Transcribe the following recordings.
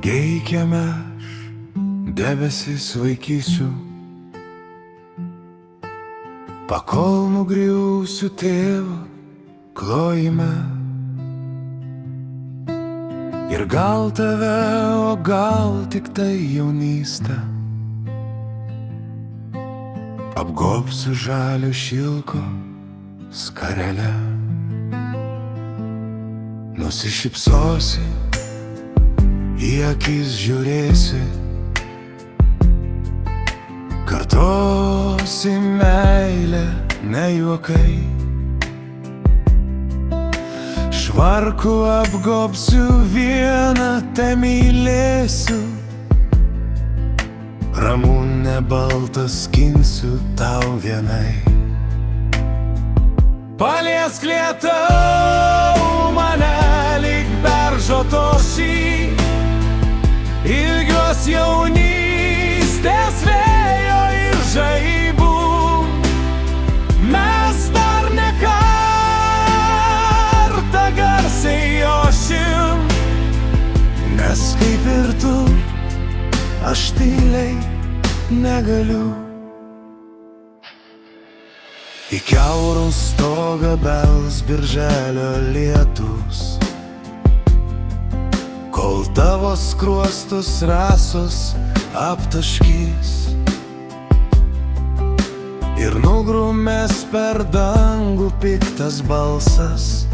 Ilgiai kieme aš debesis vaikysiu, pakol nugriūsiu tėvo klojime. Ir gal tave, o gal tik tai jaunystę apgobsiu žalio šilko skarele. Nusišypsosi, į akis žiūrėsi, kartosi meilę, ne juokai. Švarku apgobsiu vieną, te mylėsiu, ramūnę baltą skinsiu tau vienai. Paliesk lietau mane lyg beržo tošį, ilgios jaunystės vėjo ir žaibų. Mes dar ne kartą garsiai ošim, nes kaip ir tu, aš tyliai negaliu. Į kiaurų stogą bels birželio lietus, kol tavo skruostus rasos aptaškys ir nugrūmės per dangų piktas balsas,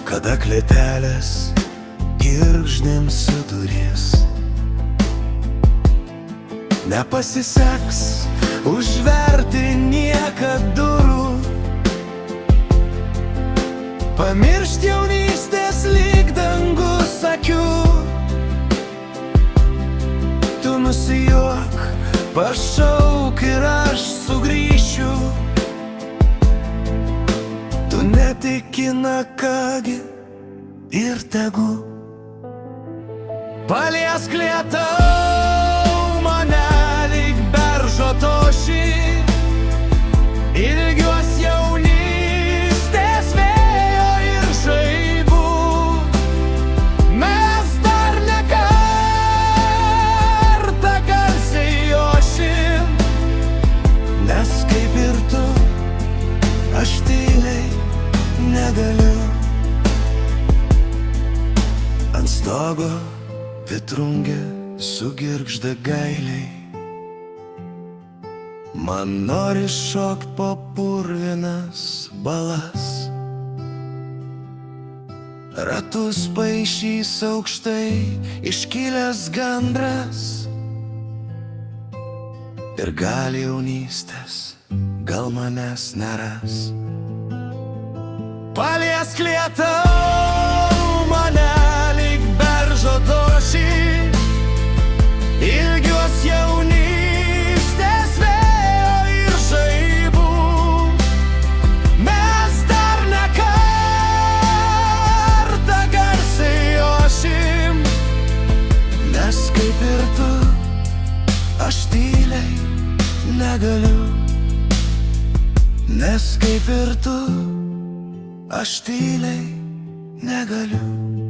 kada klėtelės girgždėm sudurės. Nepasiseks užverti niekad durų, pamiršt jaunystės lyg dangus akių. Tu nusijuok, pašauk ir aš sugrįšiu. Tu netikina kągi ir tegu. Paliesk lietau mane lyg beržo tošį, ilgios jaunystės vėjo ir žaibų. Mes dar ne kartą garsiai ošim, nes kaip ir tu, aš tyliai negaliu. Ant stogo vitrungė sugirgžda gailiai, man nori šokt po purvinas balas. Ratus paišys aukštai iškilęs gandras, ir gal jaunystės, gal manęs neras. Paliesk lietau mane lyg beržo tošį, ilgios jaunystės vėjo ir žaibų. Mes dar ne kartą garsiai ošim, nes kaip ir tu, aš tyliai negaliu. Nes kaip ir tu, aš tyliai negaliu.